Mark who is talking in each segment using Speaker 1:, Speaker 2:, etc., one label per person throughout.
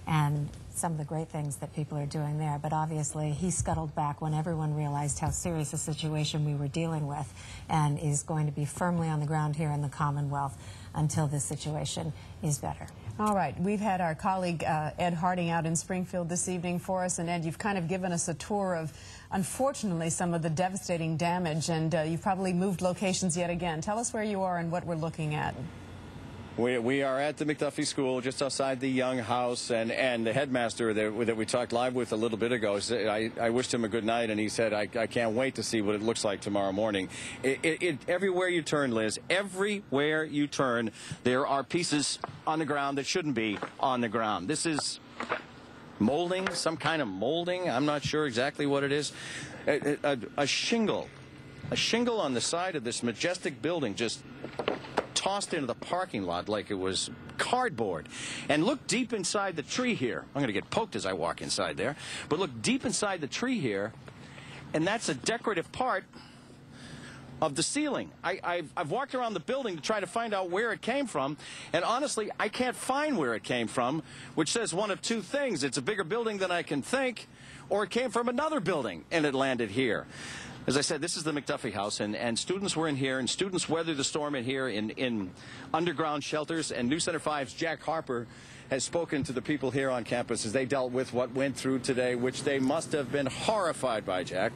Speaker 1: and some of the great things that people are doing there. But obviously, he scuttled back when everyone realized how serious a situation we were dealing with, and is going to be firmly on the ground here in the Commonwealth until this situation is better.
Speaker 2: All right, we've had our colleague Ed Harding out in Springfield this evening for us, and Ed, you've kind of given us a tour of, unfortunately, some of the devastating damage, and you've probably moved locations yet again. Tell us where you are and what we're looking at.
Speaker 3: We are at the McDuffie School, just outside the Young House, and the headmaster that we talked live with a little bit ago, I wished him a good night, and he said, I can't wait to see what it looks like tomorrow morning. Everywhere you turn, Liz, everywhere you turn, there are pieces on the ground that shouldn't be on the ground. This is molding, some kind of molding. I'm not sure exactly what it is. A shingle on the side of this majestic building just tossed into the parking lot like it was cardboard. And look deep inside the tree here. I'm going to get poked as I walk inside there. But look deep inside the tree here, and that's a decorative part of the ceiling. I've walked around the building to try to find out where it came from, and honestly, I can't find where it came from, which says one of two things. It's a bigger building than I can think, or it came from another building, and it landed here. As I said, this is the McDuffie House, and students were in here, and students weathered the storm in here in underground shelters, and News Center 5's Jack Harper has spoken to the people here on campus as they dealt with what went through today, which they must have been horrified by, Jack.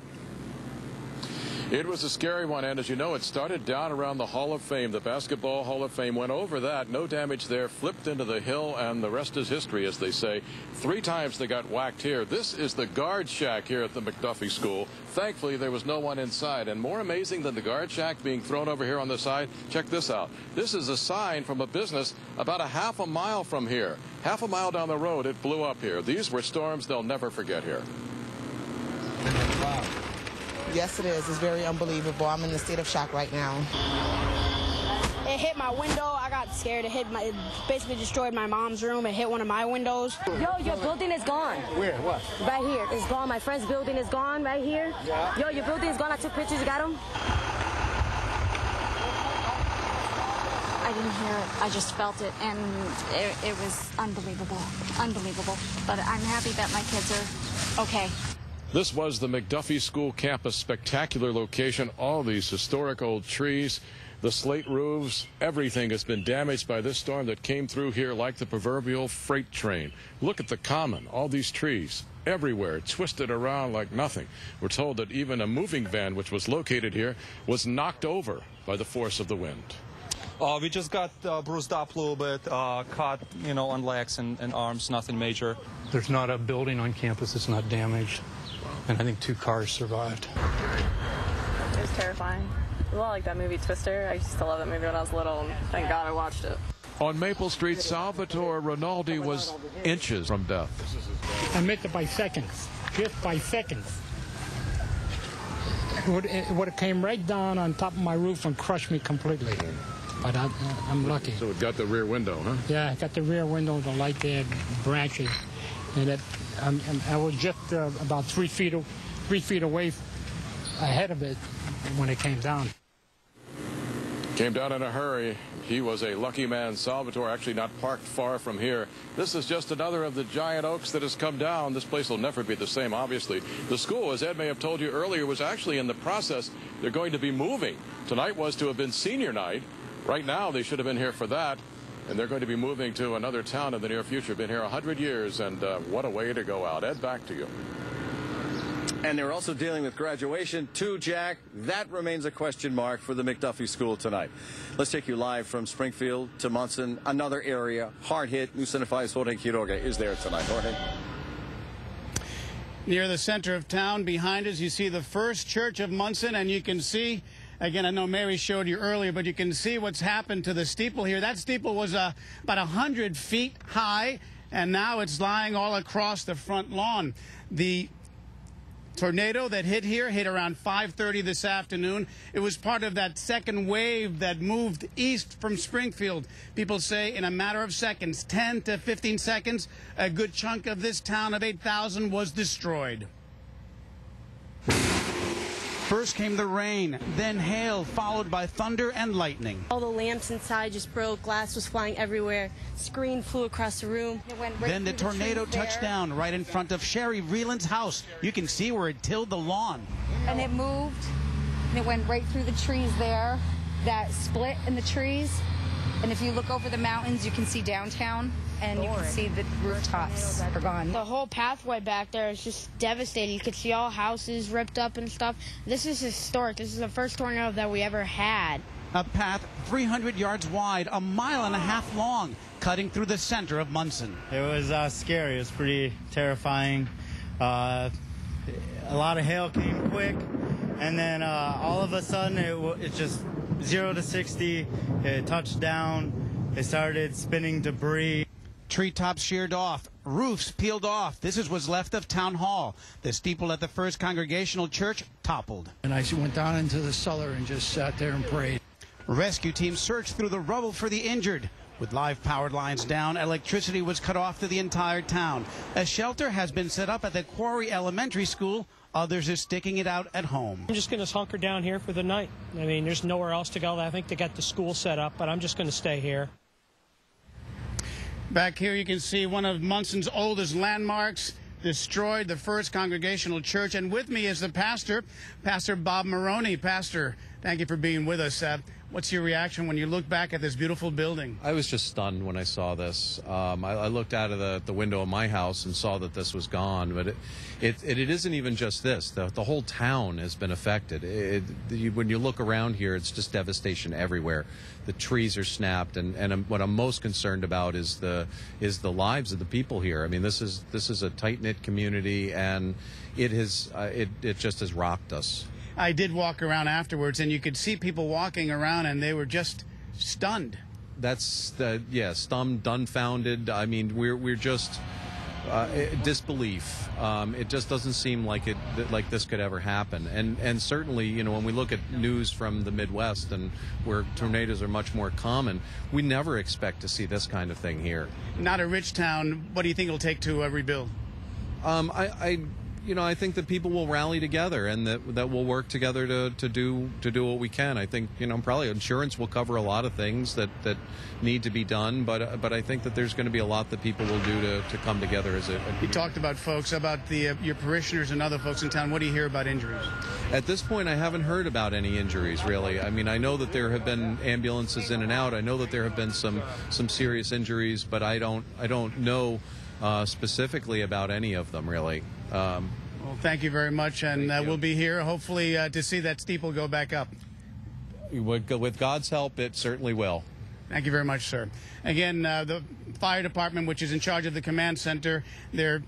Speaker 4: It was a scary one, and as you know, it started down around the Hall of Fame. The Basketball Hall of Fame went over that. No damage there. Flipped into the hill, and the rest is history, as they say. 3 times they got whacked here. This is the guard shack here at the McDuffie School. Thankfully, there was no one inside. And more amazing than the guard shack being thrown over here on the side, check this out. This is a sign from a business about a half a mile from here. Half a mile down the road, it blew up here. These were storms they'll never forget here.
Speaker 5: Wow. Yes, it is. It's very unbelievable. I'm in a state of shock right now.
Speaker 6: It hit my window. I got scared. It basically destroyed my mom's room. It hit one of my windows.
Speaker 7: Yo, your building is gone.
Speaker 5: Where? What?
Speaker 7: Right here. It's gone. My friend's building is gone right here.
Speaker 5: Yeah.
Speaker 7: Yo, your building is gone. I took pictures. You got them?
Speaker 8: I didn't hear it. I just felt it, and it was unbelievable. Unbelievable. But I'm happy that my kids are okay.
Speaker 4: This was the McDuffie School campus. Spectacular location. All these historic old trees, the slate roofs, everything has been damaged by this storm that came through here like the proverbial freight train. Look at the common, all these trees everywhere, twisted around like nothing. We're told that even a moving van, which was located here, was knocked over by the force of the wind.
Speaker 9: We just got bruised up a little bit, cut, on legs and arms, nothing major.
Speaker 10: There's not a building on campus that's not damaged. And I think 2 cars survived.
Speaker 11: It was terrifying. A lot like that movie Twister. I used to love that movie when I was little, and thank God I watched it.
Speaker 4: On Maple Street, Salvatore Rinaldi was inches from death.
Speaker 10: I missed it by seconds, just by seconds. It would have came right down on top of my roof and crushed me completely. But I'm lucky.
Speaker 4: So it got the rear window, huh?
Speaker 10: Yeah, it got the rear window, the light there, branches. And I was just about 3 feet away ahead of it when it came down.
Speaker 4: Came down in a hurry. He was a lucky man. Salvatore actually not parked far from here. This is just another of the giant oaks that has come down. This place will never be the same, obviously. The school, as Ed may have told you earlier, was actually in the process. They're going to be moving. Tonight was to have been senior night. Right now, they should have been here for that. And they're going to be moving to another town in the near future. Been here 100 years, and what a way to go out. Ed, back to you.
Speaker 3: And they're also dealing with graduation, too, Jack. That remains a question mark for the McDuffie School tonight. Let's take you live from Springfield to Monson, another area hard hit. News Center 5's Jorge Quiroga is there tonight. Jorge.
Speaker 12: Near the center of town, behind us, you see the First Church of Monson, and you can see, again, I know Mary showed you earlier, but you can see what's happened to the steeple here. That steeple was about 100 feet high, and now it's lying all across the front lawn. The tornado that hit here hit around 5:30 this afternoon. It was part of that second wave that moved east from Springfield. People say in a matter of seconds, 10 to 15 seconds, a good chunk of this town of 8,000 was destroyed. First came the rain, then hail, followed by thunder and lightning.
Speaker 6: All the lamps inside just broke, glass was flying everywhere, screen flew across the room.
Speaker 12: Then the tornado touched down right in front of Sherry Vreeland's house. You can see where it tilled the lawn.
Speaker 8: And it moved, and it went right through the trees there, that split in the trees. And if you look over the mountains, you can see downtown, and you can see the rooftops are gone.
Speaker 6: The whole pathway back there is just devastating. You could see all houses ripped up and stuff. This is historic. This is the first tornado that we ever had.
Speaker 12: A path 300 yards wide, a mile and a half long, cutting through the center of Monson.
Speaker 13: It was scary. It was pretty terrifying. A lot of hail came quick, and then all of a sudden it just 0 to 60. It touched down. It started spinning debris.
Speaker 12: Treetops sheared off, roofs peeled off. This is what's left of Town Hall. The steeple at the First Congregational Church toppled.
Speaker 10: And I went down into the cellar and just sat there and prayed.
Speaker 12: Rescue teams searched through the rubble for the injured. With live power lines down, electricity was cut off to the entire town. A shelter has been set up at the Quarry Elementary School. Others are sticking it out at home.
Speaker 14: I'm just going to hunker down here for the night. I mean, there's nowhere else to go. I think they got the school set up, but I'm just going to stay here.
Speaker 12: Back here you can see one of Monson's oldest landmarks, destroyed, the First Congregational Church. And with me is the pastor, Pastor Bob Maroney. Pastor, thank you for being with us. What's your reaction when you look back at this beautiful building?
Speaker 15: I was just stunned when I saw this. I looked out of the window of my house and saw that this was gone. But it isn't even just this. The whole town has been affected. When you look around here, it's just devastation everywhere. The trees are snapped, and what I'm most concerned about is the lives of the people here. I mean, this is a tight-knit community, and it just has rocked us.
Speaker 12: I did walk around afterwards, and you could see people walking around, and they were just stunned.
Speaker 15: That's stunned, dumbfounded. I mean, we're just disbelief. It just doesn't seem like this could ever happen. And certainly, you know, when we look at news from the Midwest and where tornadoes are much more common, we never expect to see this kind of thing here. Not a rich town. What do you think it'll take to rebuild? I think that people will rally together, and that we'll work together to do what we can. I think, probably insurance will cover a lot of things that need to be done, but I think that there's going to be a lot that people will do to come together as a community.
Speaker 12: You talked about folks, about your parishioners and other folks in town. What do you hear about injuries?
Speaker 15: At this point, I haven't heard about any injuries, really. I mean, I know that there have been ambulances in and out. I know that there have been some serious injuries, but I don't know specifically about any of them, really.
Speaker 12: Well, thank you very much, and we'll be here hopefully to see that steeple go back up.
Speaker 15: With God's help, it certainly will.
Speaker 12: Thank you very much, sir. Again, the fire department, which is in charge of the command center, they're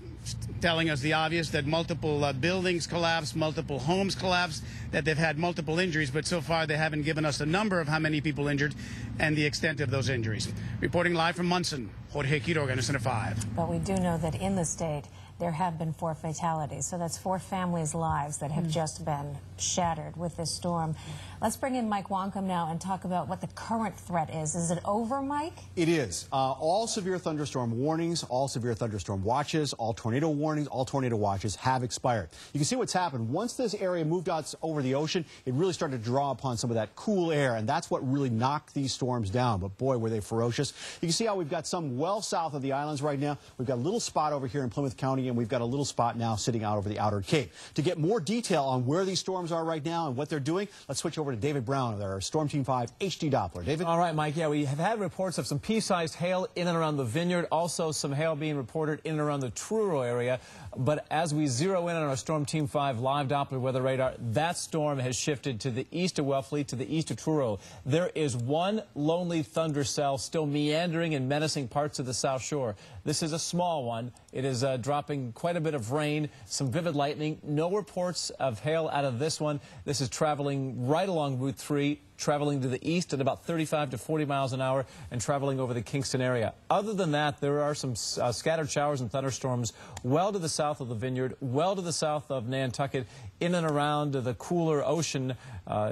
Speaker 12: telling us the obvious, that multiple buildings collapsed, multiple homes collapsed, that they've had multiple injuries, but so far they haven't given us a number of how many people injured and the extent of those injuries. Reporting live from Monson, Jorge Quiroga, Center 5.
Speaker 1: But we do know that in the state there have been 4 fatalities, so that's 4 families' lives that have just been shattered with this storm. Let's bring in Mike Wonkum now and talk about what the current threat is. Is it over, Mike?
Speaker 16: It is. All severe thunderstorm warnings, all severe thunderstorm watches, all tornado warnings, all tornado watches have expired. You can see what's happened. Once this area moved out over the ocean, it really started to draw upon some of that cool air, and that's what really knocked these storms down. But boy, were they ferocious. You can see how we've got some well south of the islands right now. We've got a little spot over here in Plymouth County, and we've got a little spot now sitting out over the outer Cape. To get more detail on where these storms are right now and what they're doing, let's switch over to David Brown of our Storm Team 5 HD Doppler. David?
Speaker 17: All right, Mike. Yeah, we have had reports of some pea-sized hail in and around the Vineyard, also some hail being reported in and around the Truro area. But as we zero in on our Storm Team 5 live Doppler weather radar, that storm has shifted to the east of Wellfleet, to the east of Truro. There is one lonely thunder cell still meandering and menacing parts of the South Shore. This is a small one. It is dropping quite a bit of rain, some vivid lightning. No reports of hail out of this one. This is traveling right along Route 3, traveling to the east at about 35 to 40 miles an hour and traveling over the Kingston area. Other than that, there are some scattered showers and thunderstorms well to the south of the Vineyard, well to the south of Nantucket, in and around the cooler ocean.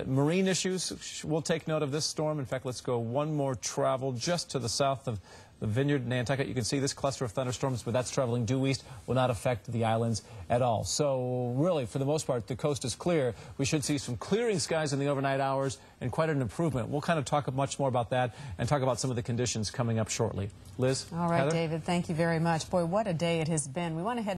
Speaker 17: Marine issues, we'll take note of this storm. In fact, let's go one more travel just to the south of the Vineyard, Nantucket. You can see this cluster of thunderstorms, but that's traveling due east, will not affect the islands at all. So really, for the most part, the coast is clear. We should see some clearing skies in the overnight hours and quite an improvement. We'll kind of talk much more about that and talk about some of the conditions coming up shortly. Liz?
Speaker 2: All right,
Speaker 17: Heather?
Speaker 2: David, thank you very much. Boy, what a day it has been. We want to head